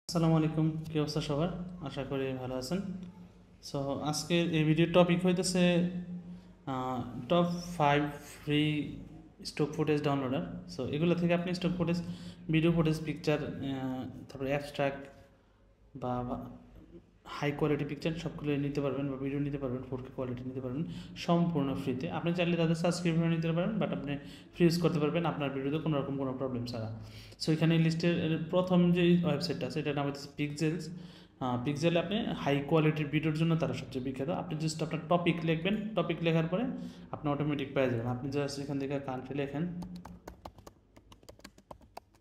আসসালামু আলাইকুম, কি অবস্থা সবার? আশা করি ভালো আছেন। সো আজকের এই ভিডিওর টপিক হইতেছে top 5 free stock footage downloader. So এগুলো থেকে আপনি stock footage, video footage, picture, তারপরে অ্যাবস্ট্রাক্ট বা হাই কোয়ালিটি পিকচার সবগুলো নিতে পারবেন বা ভিডিও নিতে পারবেন, 4K কোয়ালিটি নিতে পারবেন সম্পূর্ণ ফ্রিতে। আপনি চাইলে তাদের সাবস্ক্রিপশন নিতে পারেন, বাট আপনি ফ্রি ইউজ করতে পারবেন আপনার ভিডিওতে কোনো রকম কোনো প্রবলেম ছাড়া। সো এখানে লিস্টের প্রথম যে ওয়েবসাইটটা আছে এটার নাম হচ্ছে পিক্সেলস। পিক্সেলে আপনি হাই কোয়ালিটির ভিডিওর জন্য তারা সবচেয়ে বিখ্যাত। আপনি জাস্ট আপনার টপিক লিখবেন, টপিক লেখার পরে আপনি অটোমেটিক পেয়ে যাবেন। আপনি জাস্ট এখান থেকে কান্ট্রি লেখেন,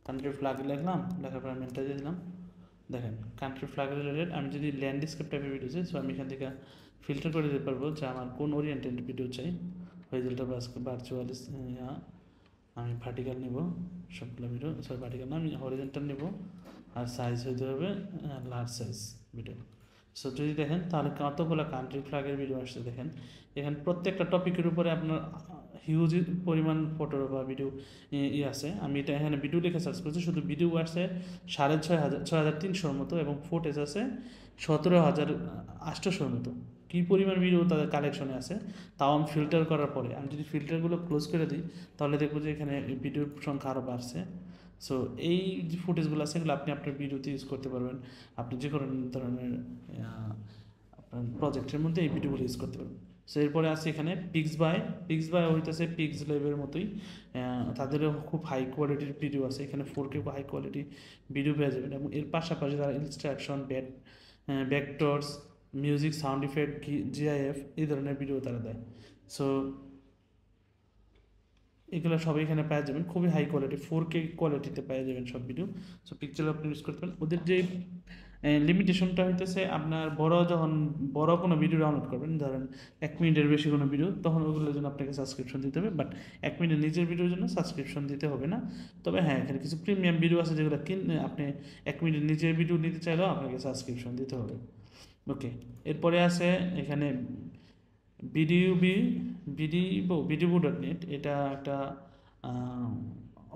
কান্ট্রি ফ্ল্যাগ লিখলাম, লেখার পরে আমি এন্টার দিয়ে দিলাম। দেখেন কান্ট্রি ফ্ল্যাগ রিলেটেড আমি যদি ল্যান্ডস্কেপ টাইপের ভিডিও চাই, সো আমি এখান থেকে ফিল্টার করে দিতে পারবো যে আমার কোন ওরিয়েন্টেড ভিডিও চাই। হরিজন্টাল ভার্চুয়াল, আমি ভার্টিক্যাল নেব সবগুলো ভিডিও, সরি ভার্টিক্যাল না, আমি হরিজন্টাল নেব। আর সাইজ হইতে হবে লার্জ সাইজ ভিডিও। সো যদি দেখেন তাহলে কতগুলো কান্ট্রি ফ্ল্যাগের ভিডিও আসছে দেখেন। এখানে প্রত্যেকটা টপিকের উপরে আপনার হিউজ পরিমাণ ফটো বা ভিডিও আছে। আমি এটা এখানে ভিডিও লিখে সার্চ করছি, শুধু ভিডিও আসছে 6,300 মতো এবং ফুটেজ আছে 17,800 মতো। কী পরিমাণ ভিডিও তাদের কালেকশনে আছে তাও আমি ফিল্টার করার পরে, আমি যদি ফিল্টারগুলো ক্লোজ করে দিই তাহলে দেখবো যে এখানে ভিডিওর সংখ্যা আরও বাড়ছে। সো এই যে ফুটেজগুলো আছে এগুলো আপনি আপনার ভিডিওতে ইউজ করতে পারবেন। আপনি যে কোনো ধরনের আপনার প্রজেক্টের মধ্যে এই ভিডিওগুলো ইউজ করতে পারবেন। সো এরপরে আছে এখানে পিক্স বাই হইতেছে পিক্স ল্যাবের মতোই, তাদেরও খুব হাই কোয়ালিটির ভিডিও আছে। এখানে 4K হাই কোয়ালিটি ভিডিও পেয়ে যাবেন এবং এর পাশাপাশি তারা instruction, vectors, music, sound effect, GIF এই ধরনের ভিডিও তারা দেয়। সো এগুলো সবই এখানে পেয়ে যাবেন, খুবই হাই কোয়ালিটি 4K কোয়ালিটিতে পেয়ে যাবেন সব ভিডিও। সো পিকচার আপনি ইউজ করতে পারেন। ওদের যে লিমিটেশনটা হইতেছে আপনার যখন বড় কোনো ভিডিও ডাউনলোড করবেন, ধরেন 1 মিনিটের বেশি কোনো ভিডিও, তখন ওগুলোর জন্য আপনাকে সাবস্ক্রিপশন দিতে হবে। বাট 1 মিনিট নিজের ভিডিওর জন্য সাবস্ক্রিপশন দিতে হবে না। তবে হ্যাঁ, এখানে কিছু প্রিমিয়াম ভিডিও আছে যেগুলো আপনি 1 মিনিট নিজের ভিডিও নিতে চাইলেও আপনাকে সাবস্ক্রিপশন দিতে হবে। ওকে, এরপরে আছে এখানে বিডিইউবি, বিডিবু.নেট, এটা একটা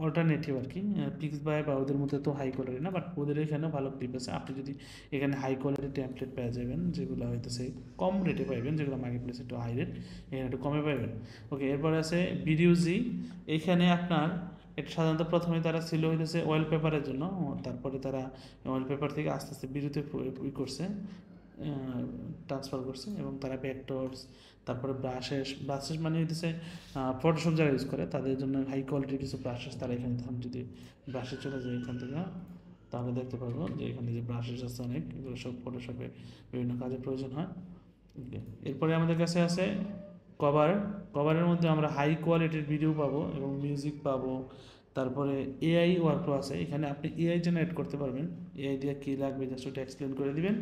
অল্টারনেটিভ আর কি। পিক্স বাই বা ওদের মধ্যে তো হাই কোয়ালিটি না, বাট ওদের এখানেও ভালো ক্লিপ আছে। আপনি যদি এখানে হাই কোয়ালিটি টেমপ্লেট পেয়ে যাবেন, যেগুলো হইতেছে কম রেটে পাইবেন, যেগুলো মার্কেট প্লেসে একটু হাই রেট, এখানে একটু কমে পাইবেন। ওকে, এরপরে আছে ভিডিওজি। এইখানে আপনার এটা সাধারণত প্রথমে তারা ছিল হইতেছে ওয়েল পেপারের জন্য, তারপরে তারা ওয়েল পেপার থেকে আস্তে আস্তে ভিডিওতে করছে, ট্রান্সফার করছে এবং তারা ভেক্টরস, তারপরে ব্রাশেস মানে হইতেছে ফটোশপ যারা ইউজ করে তাদের জন্য হাই কোয়ালিটির কিছু ব্রাশেস তারা এখানে, তখন যদি ব্রাশে চলে যায় এখান থেকে তাহলে দেখতে পারবো যে এখানে যে ব্রাশেস আছে অনেক, এগুলো সব ফটোশপে বিভিন্ন কাজে প্রয়োজন হয়। এরপরে আমাদের কাছে আছে কভারের মধ্যে আমরা হাই কোয়ালিটির ভিডিও পাবো এবং মিউজিক পাবো। তারপরে এআই ওয়ার্কফ্লো আছে, এখানে আপনি এআই জেনারেট করতে পারবেন। এআই দিয়ে কী লাগবে জাস্ট ওটা এক্সপ্লেন করে দিবেন,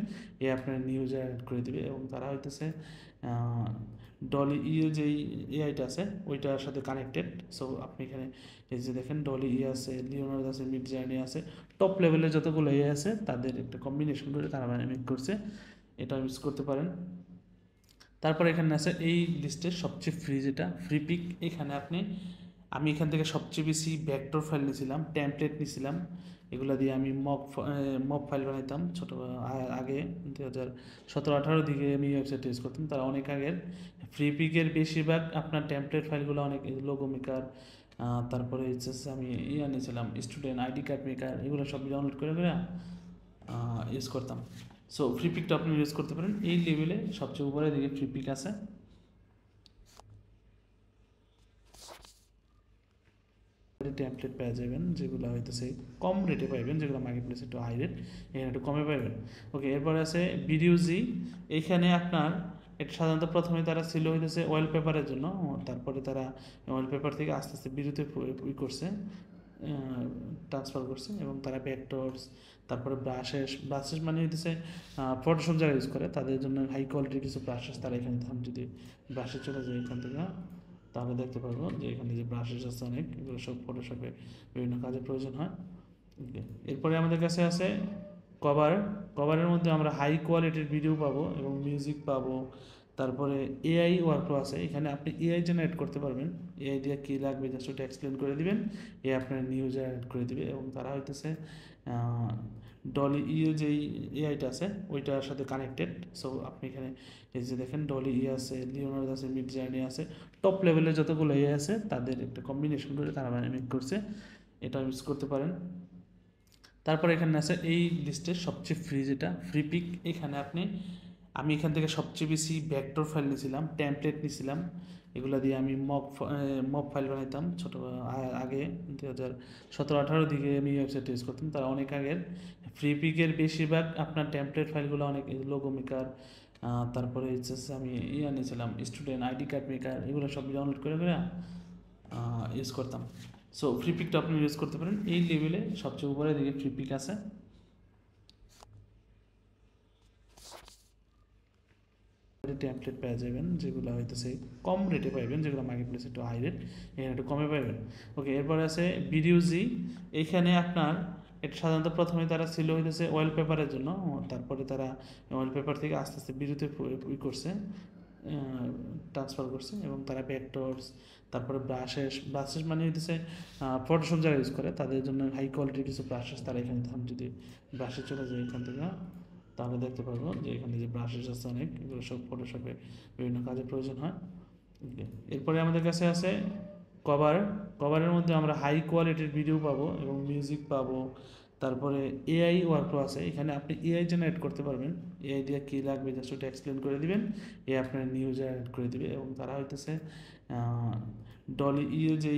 এ আপনার নিউজ জেনারেট করে দিবে। এবং তারা হইতেছে ডলি যেই এআইটা আছে ওইটার সাথে কানেক্টেড। সো আপনি এখানে এই যে দেখেন ডলি আছে, লিওনার্ড আছে, মিড জার্নি আছে, টপ লেভেলের যতগুলো এআই আছে তাদের একটা কম্বিনেশন করে তারা মেক করছে, এটা ইউজ করতে পারেন। তারপরে এখানে আছে এই লিস্টের সবচেয়ে ফ্রি যেটা ফ্রি পিক। এখানে আমি এখান থেকে সবচেয়ে বেশি ভেক্টর ফাইল নিয়েছিলাম, টেমপ্লেট নিয়েছিলাম, এগুলো দিয়ে আমি মক ফাইল বানাইতাম আগে 2017-18 দিকে আমি ওয়েবসাইট ইউজ করতাম, তারা অনেক আগের। ফ্রি পিকের বেশিরভাগ আপনার টেমপ্লেট ফাইলগুলো অনেক লোগো মেকার, তারপরে হচ্ছে আমি নিয়েছিলাম স্টুডেন্ট আইডি কার্ড মেকার, এগুলো সব ডাউনলোড করে ইউজ করতাম। সো ফ্রি পিকটা আপনি ইউজ করতে পারেন। এই লেভেলে সবচেয়ে উপরে দিকে ফ্রি পিক আছে, টেমপ্লেট পেয়ে যাবেন, যেগুলো হইতেছে কম রেটে পাইবেন, যেগুলো মার্কেট প্লেসে একটু হাই রেট, এখানে একটু কমে পাইবেন। ওকে, এরপরে আছে ভিডিওজি। এইখানে আপনার এটা সাধারণত প্রথমে তারা ছিল হইতেছে ওয়েল পেপারের জন্য, তারপরে তারা ওয়েল পেপার থেকে আস্তে আস্তে ভিডিওতে করছে, ট্রান্সফার করছে এবং তারা ভেক্টরস, তারপরে ব্রাশেস মানে হইতেছে ফটোশপ যারা ইউজ করে তাদের জন্য হাই কোয়ালিটির কিছু ব্রাশেস তারা এখানে, তখন যদি ব্রাশে চলে যায় এখান থেকে তাহলে দেখতে পারবো যে এখানে যে ব্রাশেস আছে অনেক, এগুলো সব ফটোশপে বিভিন্ন কাজে প্রয়োজন হয়। এরপরে আমাদের কাছে আছে কভারের মধ্যে আমরা হাই কোয়ালিটির ভিডিও পাবো এবং মিউজিক পাবো। তারপরে এআই ওয়ার্কফ্লো আছে, এখানে আপনি এআই জেনারেট করতে পারবেন, এআই দিয়ে কী লাগবে জাস্ট ওটা এক্সপ্লেন করে দিবেন, এ আপনার নিউজ জেনারেট করে দিবে। এবং তারা হইতেছে ডলি ই যে এআইটা আছে ওইটার সাথে কানেক্টেড। সো আপনি এখানে এই যে দেখেন ডলি ই আছে, লিওনার্ডো আছে, মিড জার্নি আছে, টপ লেভেলের যতগুলো এআই আছে তাদের একটা কম্বিনেশন করে তারা মেক করছে, এটা ইউজ করতে পারেন। তারপর এখানে আছে এই লিস্টের সবচেয়ে ফ্রি যেটা ফ্রি পিক, এখানে আমি এখান থেকে সবচেয়ে বেশি ভেক্টর ফাইল নিয়েছিলাম, টেমপ্লেট নিয়েছিলাম, এগুলো দিয়ে আমি মব ফাইল বানাইতাম ছোটো আগে 2017-18 দিকে আমি ওয়েবসাইট ইউজ করতাম, তারা অনেক আগের। ফ্রি পিকের বেশিরভাগ আপনার টেমপ্লেট ফাইলগুলো অনেক লোগো মেকার, তারপরে হচ্ছে আমি নিয়েছিলাম স্টুডেন্ট আইডি কার্ড মেকার, এগুলো সব ডাউনলোড করে ইউজ করতাম। সো ফ্রি পিকটা আপনি ইউজ করতে পারেন। এই লেভেলে সবচেয়ে উপরে দিকে ফ্রি পিক আছে। টেমপ্লেট পেয়ে যাবেন যেগুলো হইতেছে কম রেটে পাইবেন, যেগুলো মার্কেট প্লেসে একটু হাই রেট, এখানে একটু কমে পাইবেন। ওকে, এরপরে আছে ভিডিওজি। এখানে আপনার এটা সাধারণত প্রথমে তারা ছিল হইতেছে অয়েল পেপারের জন্য, তারপরে তারা অয়েল পেপার থেকে আস্তে আস্তে ভিডিওতে করছে, ট্রান্সফার করছে, এবং তারা ভেক্টরস, তারপরে ব্রাশেস মানে হইতেছে ফটোশপ যারা ইউজ করে তাদের জন্য হাই কোয়ালিটির কিছু ব্রাশেস তারা এখানে, যদি ব্রাশে চলে যায় এখান থেকে তাহলে দেখতে পারবো যে এখানে যে ব্রাশেস আছে অনেক, এগুলো সব ফটোশপে বিভিন্ন কাজে প্রয়োজন হয়। এরপরে আমাদের কাছে আছে কভারের মধ্যে আমরা হাই কোয়ালিটির ভিডিও পাবো এবং মিউজিক পাবো। তারপরে এআই ওয়ার্কফ্লো আছে, এখানে আপনি এআই জেনারেট করতে পারবেন, এআই দিয়ে কী লাগবে জাস্ট ওটা এক্সপ্লেন করে দিবেন, এ আপনার নিউজ জেনারেট করে দিবে। এবং তারা হইতেছে ডলি ই যে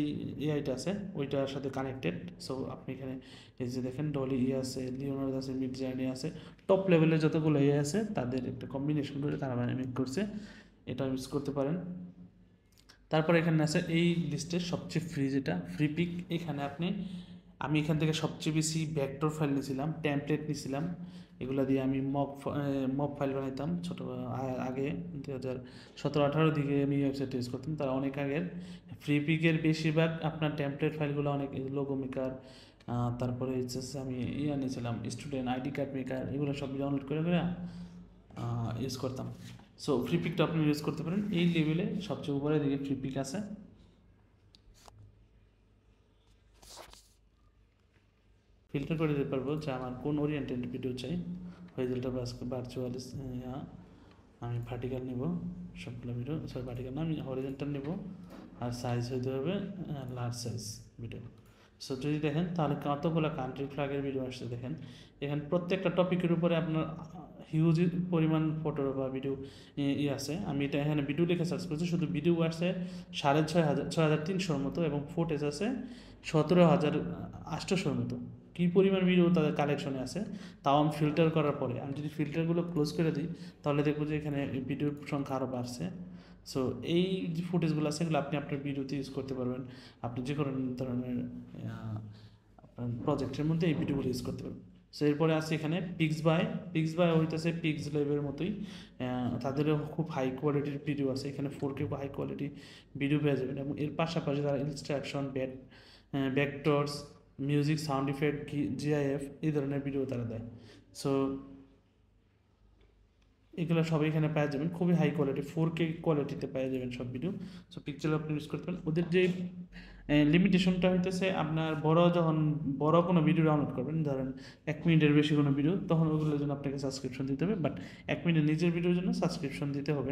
এআইটা আছে ওইটার সাথে কানেক্টেড। সো আপনি এখানে এই যে দেখেন ডলি ই আছে, লিওনার্ডো আছে, মিড জার্নি আছে, টপ লেভেলের যতগুলো এআই আছে তাদের একটা কম্বিনেশন করে তারা মেক করছে, এটা ইউজ করতে পারেন। তারপর এখানে আছে এই লিস্টের সবচেয়ে ফ্রি যেটা ফ্রি পিক, এখানে আমি এখান থেকে সবচেয়ে বেশি ভেক্টর ফাইল নিয়েছিলাম, টেমপ্লেট নিয়েছিলাম, এগুলো দিয়ে আমি মব ফাইল বানাইতাম ছোটো আগে 2017-18 দিকে আমি ওয়েবসাইট ইউজ করতাম, তারা অনেক আগের। ফ্রি পিকের বেশিরভাগ আপনার টেমপ্লেট ফাইলগুলো অনেক লোগো মেকার, তারপরে হচ্ছে আমি নিয়েছিলাম স্টুডেন্ট আইডি কার্ড মেকার, এগুলো সব ডাউনলোড করে ইউজ করতাম। সো ফ্রি পিকটা আপনি ইউজ করতে পারেন। এই লেভেলে সবচেয়ে উপরে দিকে ফ্রি পিক আছে। ফিল্টার করে দিতে পারবো যে আমার কোন ওরিয়েন্টেড ভিডিও চাই, হরিজন্টাল ভার্চুয়াল, আমি ভার্টিক্যাল নেব সবগুলো ভিডিও, সরি ভার্টিক্যাল না, আমি হরিজন্টাল নেব, আর সাইজ হইতে হবে লার্জ সাইজ ভিডিও। সো যদি দেখেন তাহলে কতগুলো কান্ট্রি ফ্ল্যাগের ভিডিও আসছে দেখেন, এখানে প্রত্যেকটা টপিকের উপরে আপনার হিউজ পরিমাণ ফটো বা ভিডিও আছে। আমি এটা এখানে ভিডিও লিখে সার্চ করছি, শুধু ভিডিও আসছে 6,300 মতো, এবং ফুটেজ আছে 17,800 মতো। কী পরিমাণ ভিডিও তাদের কালেকশনে আছে, তাও আমি ফিল্টার করার পরে, আমি যদি ফিল্টারগুলো ক্লোজ করে দিই তাহলে দেখবো যে এখানে ভিডিওর সংখ্যা আরও বাড়ছে। সো এই যে ফুটেজগুলো আছে এগুলো আপনি আপনার ভিডিওতে ইউজ করতে পারবেন, আপনি যে কোনো ধরনের আপনার প্রজেক্টের মধ্যে এই ভিডিওগুলো ইউজ করতে পারবেন। সো এরপরে আছে এখানে পিক্স বাই হইতেছে পিক্স লাইভের মতোই, তাদেরও খুব হাই কোয়ালিটির ভিডিও আছে, এখানে 4K হাই কোয়ালিটি ভিডিও পেয়ে যাবেন, এবং এর পাশাপাশি তারা instruction, vectors, music, sound effect, GIF এই ধরনের ভিডিও তারা দেয়। সো এগুলো সবই এখানে পেয়ে যাবেন, খুবই হাই কোয়ালিটি 4K কোয়ালিটিতে পেয়ে যাবেন সব ভিডিও। সো পিকচার আপনি ইউজ করতে পারেন। ওদের যে লিমিটেশনটা হইতেছে আপনার যখন বড় কোনো ভিডিও ডাউনলোড করবেন, ধরেন 1 মিনিটের বেশি কোনো ভিডিও, তখন ওগুলোর জন্য আপনাকে সাবস্ক্রিপশন দিতে হবে, বাট 1 মিনিটের নিজের ভিডিওর জন্য সাবস্ক্রিপশন দিতে হবে।